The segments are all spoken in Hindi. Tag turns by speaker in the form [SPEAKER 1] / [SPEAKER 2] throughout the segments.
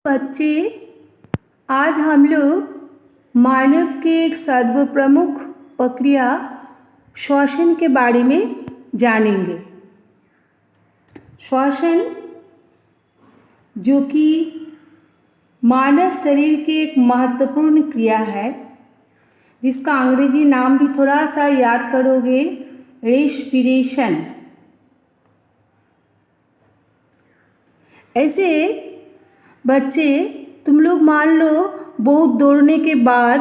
[SPEAKER 1] बच्चे, आज हम लोग मानव के एक सर्वप्रमुख प्रक्रिया श्वसन के बारे में जानेंगे। श्वसन जो कि मानव शरीर की एक महत्वपूर्ण क्रिया है, जिसका अंग्रेजी नाम भी थोड़ा सा याद करोगे, रेस्पिरेशन। ऐसे बच्चे, तुम लोग मान लो बहुत दौड़ने के बाद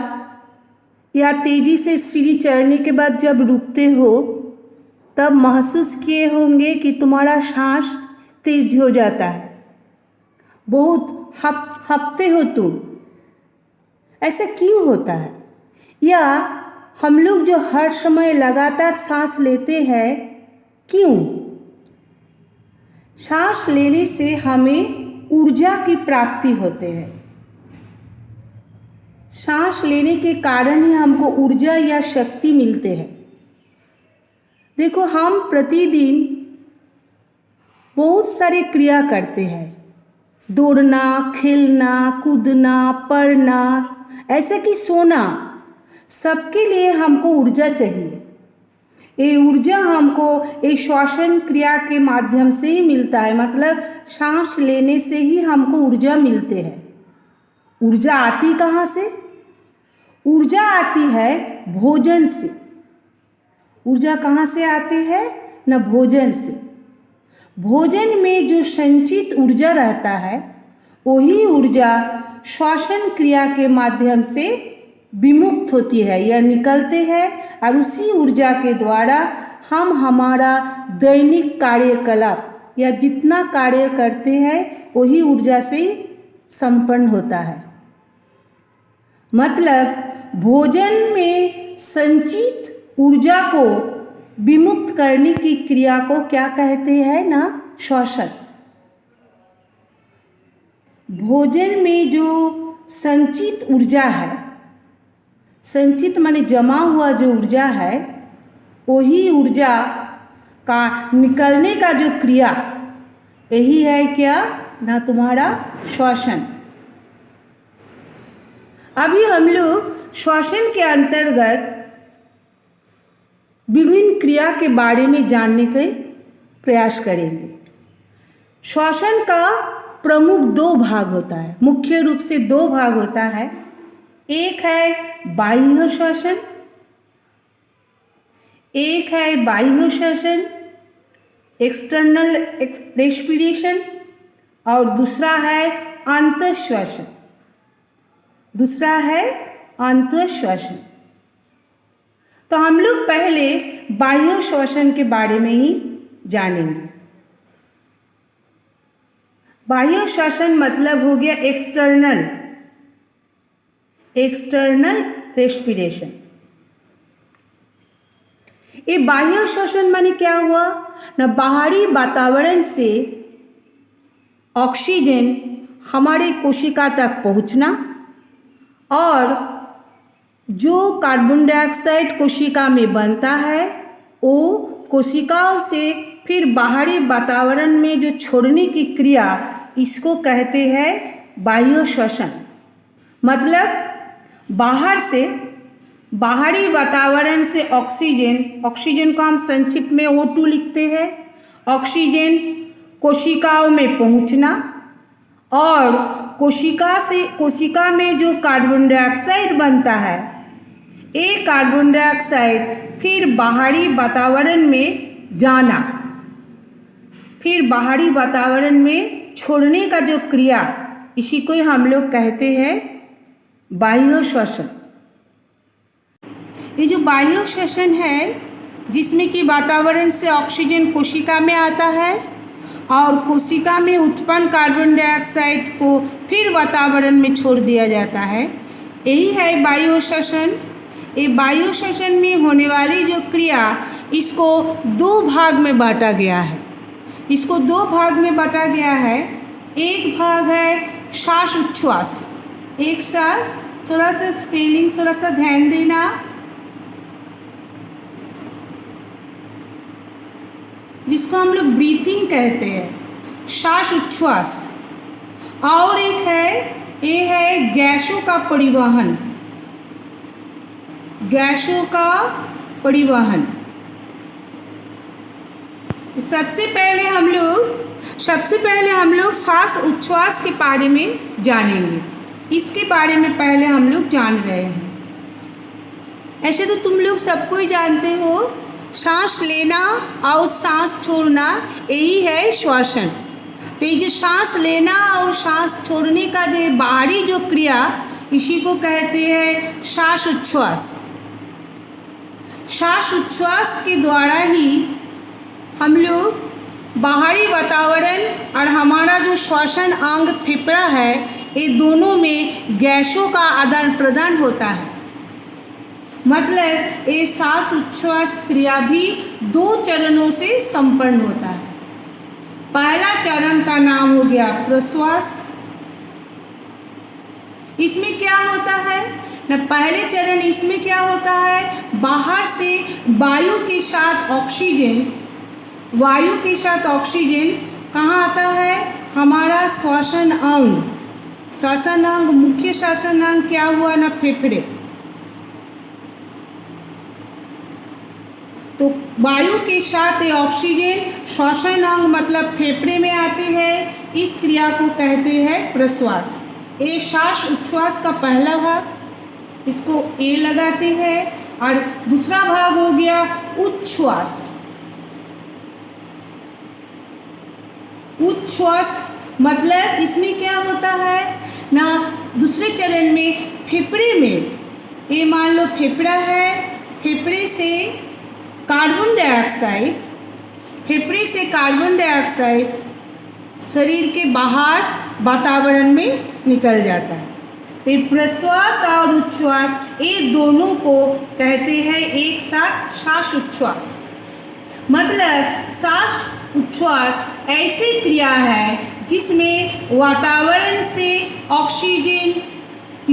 [SPEAKER 1] या तेज़ी से सीढ़ी चढ़ने के बाद जब रुकते हो, तब महसूस किए होंगे कि तुम्हारा सांस तेज हो जाता है, बहुत हँपते हो तुम। ऐसा क्यों होता है? या हम लोग जो हर समय लगातार सांस लेते हैं, क्यों? सांस लेने से हमें ऊर्जा की प्राप्ति होते हैं। सांस लेने के कारण ही हमको ऊर्जा या शक्ति मिलते हैं। देखो, हम प्रतिदिन बहुत सारी क्रिया करते हैं, दौड़ना, खेलना, कूदना, पढ़ना, ऐसे कि सोना, सबके लिए हमको ऊर्जा चाहिए। ये ऊर्जा हमको ये श्वसन क्रिया के माध्यम से ही मिलता है, मतलब सांस लेने से ही हमको ऊर्जा मिलते हैं। ऊर्जा आती कहाँ से? ऊर्जा आती है भोजन से। ऊर्जा कहाँ से आती है? न भोजन से। भोजन में जो संचित ऊर्जा रहता है, वही ऊर्जा श्वसन क्रिया के माध्यम से विमुक्त होती है या निकलते हैं, और उसी ऊर्जा के द्वारा हम हमारा दैनिक कार्यकलाप या जितना कार्य करते हैं, वही ऊर्जा से संपन्न होता है। मतलब भोजन में संचित ऊर्जा को विमुक्त करने की क्रिया को क्या कहते हैं ना? श्वसन। भोजन में जो संचित ऊर्जा है, संचित माने जमा हुआ जो ऊर्जा है, वही ऊर्जा का निकलने का जो क्रिया, यही है क्या ना? तुम्हारा श्वसन। अभी हम लोग श्वसन के अंतर्गत विभिन्न क्रिया के बारे में जानने के प्रयास करेंगे। श्वसन का प्रमुख दो भाग होता है, मुख्य रूप से दो भाग होता है। एक है बाह्य श्वसन, एक है बाह्य श्वसन, एक्सटर्नल रेस्पिरेशन, और दूसरा है अंतःश्वसन। दूसरा है अंतःश्वसन। तो हम लोग पहले बाह्य श्वसन के बारे में ही जानेंगे। बाह्य श्वसन मतलब हो गया एक्सटर्नल रेस्पिरेशन। ये बाह्य श्वसन माने क्या हुआ ना? बाहरी वातावरण से ऑक्सीजन हमारे कोशिका तक पहुंचना, और जो कार्बन डाइऑक्साइड कोशिका में बनता है, वो कोशिकाओं से फिर बाहरी वातावरण में जो छोड़ने की क्रिया, इसको कहते हैं बाह्य श्वसन। मतलब बाहर से, बाहरी वातावरण से ऑक्सीजन को हम संक्षिप्त में O2 लिखते हैं, ऑक्सीजन कोशिकाओं में पहुंचना, और कोशिका में जो कार्बन डाइऑक्साइड बनता है, ये कार्बन डाइऑक्साइड फिर बाहरी वातावरण में जाना, फिर बाहरी वातावरण में छोड़ने का जो क्रिया, इसी को हम लोग कहते हैं बाह्य श्वसन। ये जो बाह्य श्वसन है, जिसमें कि वातावरण से ऑक्सीजन कोशिका में आता है और कोशिका में उत्पन्न कार्बन डाइऑक्साइड को फिर वातावरण में छोड़ दिया जाता है, यही है बाह्य श्वसन। ये बाह्य श्वसन में होने वाली जो क्रिया, इसको दो भाग में बांटा गया है। इसको दो भाग में बांटा गया है। एक भाग है श्वास उच्छ्वास। एक साथ थोड़ा सा स्पेलिंग थोड़ा सा ध्यान देना। जिसको हम लोग ब्रीथिंग कहते हैं, श्वास उच्छ्वास। और एक है, ये है गैसों का परिवहन, गैसों का परिवहन। सबसे पहले हम लोग श्वास उच्छ्वास के बारे में जानेंगे। इसके बारे में पहले हम लोग जान रहे हैं। ऐसे तो तुम लोग सबको ही जानते हो, सांस लेना और सांस छोड़ना यही है श्वसन। तो ये जो सांस लेना और सांस छोड़ने का जो बाहरी जो क्रिया, इसी को कहते हैं श्वास उच्छ्वास। श्वास उच्छ्वास के द्वारा ही हम लोग बाहरी वातावरण और हमारा जो श्वसन अंग फेफड़ा है, ये दोनों में गैसों का आदान प्रदान होता है। मतलब ये सांस उच्छ्वास क्रिया भी 2 चरणों से संपन्न होता है। पहला चरण का नाम हो गया प्रश्वास। इसमें क्या होता है ना, पहले चरण इसमें क्या होता है, बाहर से वायु के साथ ऑक्सीजन कहाँ आता है, हमारा श्वसन अंग। श्वसन अंग, मुख्य श्वसन अंग क्या हुआ ना, फेफड़े। तो वायु के साथ ये ऑक्सीजन श्वसन अंग मतलब फेफड़े में आते हैं। इस क्रिया को कहते हैं प्रश्वास। ये श्वास उच्छ्वास का पहला भाग, इसको ए लगाते हैं। और दूसरा भाग हो गया उच्छ्वास। उच्छ्वास मतलब इसमें क्या होता है ना, दूसरे चरण में फेफड़े में, ये मान लो फेफड़ा है, फेफड़े से कार्बन डाइऑक्साइड शरीर के बाहर वातावरण में निकल जाता है। तो प्रश्वास और उच्छ्वास ये दोनों को कहते हैं एक साथ श्वास उच्छ्वास। मतलब श्वास उच्छ्वास ऐसी क्रिया है जिसमें वातावरण से ऑक्सीजन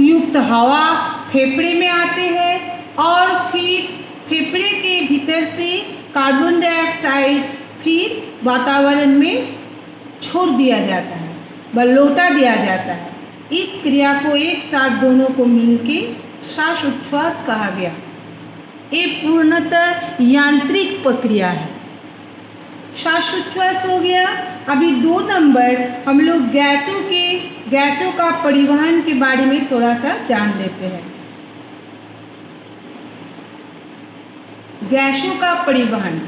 [SPEAKER 1] युक्त हवा फेफड़े में आते हैं और फिर फेफड़े के भीतर से कार्बन डाइऑक्साइड फिर वातावरण में छोड़ दिया जाता है, लौटा दिया जाता है। इस क्रिया को एक साथ दोनों को मिलके श्वास उच्छ्वास कहा गया। ये पूर्णतः यांत्रिक प्रक्रिया है। श्वास उच्छ्वास हो गया। अभी 2 नंबर हम लोग गैसों का परिवहन के बारे में थोड़ा सा जान लेते हैं। गैसों का परिवहन,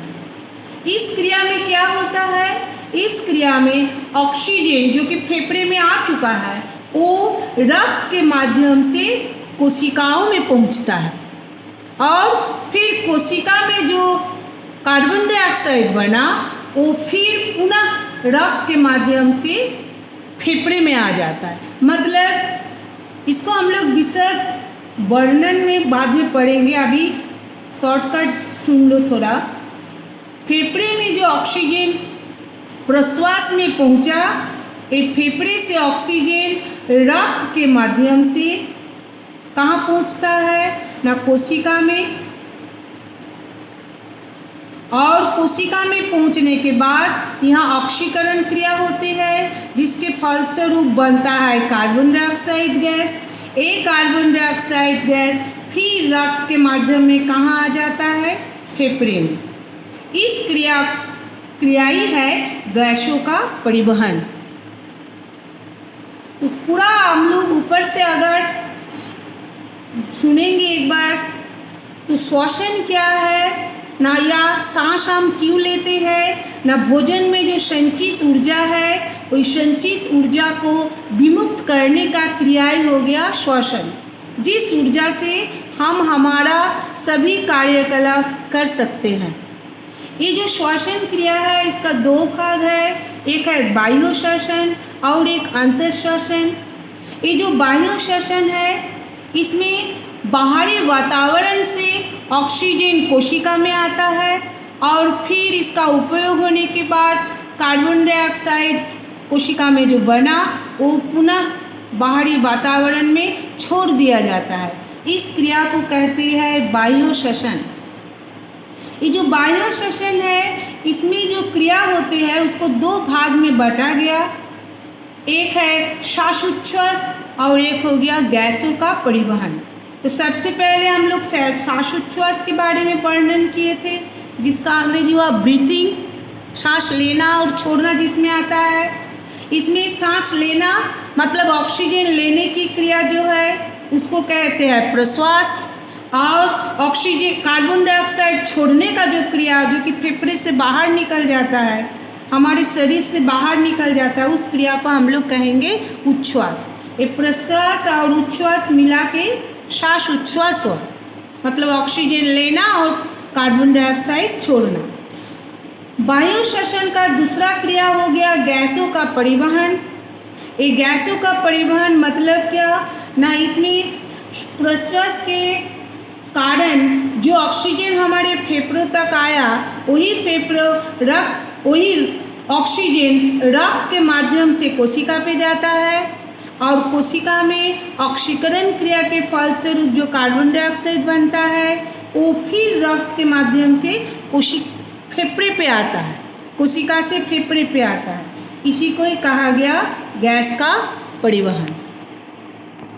[SPEAKER 1] इस क्रिया में क्या होता है, इस क्रिया में ऑक्सीजन जो कि फेफड़े में आ चुका है वो रक्त के माध्यम से कोशिकाओं में पहुंचता है और फिर कोशिका में जो कार्बन डाइऑक्साइड बना वो फिर पुनः रक्त के माध्यम से फेफड़े में आ जाता है। मतलब इसको हम लोग विशद वर्णन में बाद में पढ़ेंगे, अभी शॉर्टकट सुन लो थोड़ा। फेफड़े में जो ऑक्सीजन प्रश्वास में पहुंचा, ये फेफड़े से ऑक्सीजन रक्त के माध्यम से कहाँ पहुंचता है ना, कोशिका में। और कोशिका में पहुंचने के बाद यहाँ ऑक्सीकरण क्रिया होती है जिसके फलस्वरूप बनता है कार्बन डाइऑक्साइड गैस। ये कार्बन डाइऑक्साइड गैस फिर रक्त के माध्यम में कहाँ आ जाता है, फेफड़े में। इस क्रिया ही है गैसों का परिवहन। तो पूरा हम लोग ऊपर से अगर सुनेंगे एक बार, तो श्वसन क्या है ना, या सांस हम क्यों लेते हैं ना, भोजन में जो संचित ऊर्जा है उस संचित ऊर्जा को विमुक्त करने का क्रिया ही हो गया श्वसन, जिस ऊर्जा से हम हमारा सभी कार्यकलाप कर सकते हैं। ये जो श्वसन क्रिया है इसका 2 भाग है, एक है बाह्य श्वसन और एक अंतर श्वसन। ये जो बाह्य श्वसन है इसमें बाहरी वातावरण से ऑक्सीजन कोशिका में आता है और फिर इसका उपयोग होने के बाद कार्बन डाइऑक्साइड कोशिका में जो बना वो पुनः बाहरी वातावरण में छोड़ दिया जाता है। इस क्रिया को कहते हैं बाह्य श्वसन। ये जो बाह्य श्वसन है इसमें जो क्रिया होते हैं उसको 2 भाग में बांटा गया। एक है श्वासोच्छ्वास और एक हो गया गैसों का परिवहन। तो सबसे पहले हम लोग श्वासोच्छ्वास के बारे में वर्णन किए थे, जिसका अंग्रेजी हुआ ब्रीथिंग, सांस लेना और छोड़ना जिसमें आता है। इसमें सांस लेना मतलब ऑक्सीजन लेने की क्रिया जो है उसको कहते हैं प्रश्वास, और ऑक्सीजन कार्बन डाइऑक्साइड छोड़ने का जो क्रिया जो कि फेफड़े से बाहर निकल जाता है, हमारे शरीर से बाहर निकल जाता है, उस क्रिया को हम लोग कहेंगे उच्छ्वास। ये प्रश्वास और उच्छ्वास मिला के श्वासोच्छ्वास हो, मतलब ऑक्सीजन लेना और कार्बन डाइऑक्साइड छोड़ना। वायु श्वसन का दूसरा क्रिया हो गया गैसों का परिवहन। ये गैसों का परिवहन मतलब क्या ना, इसमें प्रश्वास के कारण जो ऑक्सीजन हमारे फेफड़ों तक आया, वही ऑक्सीजन रक्त के माध्यम से कोशिका पे जाता है, और कोशिका में ऑक्सीकरण क्रिया के फलस्वरूप जो कार्बन डाइऑक्साइड बनता है वो फिर रक्त के माध्यम से फेफड़े पे आता है, कोशिका से फेफड़े पे आता है। इसी को ही कहा गया गैस का परिवहन।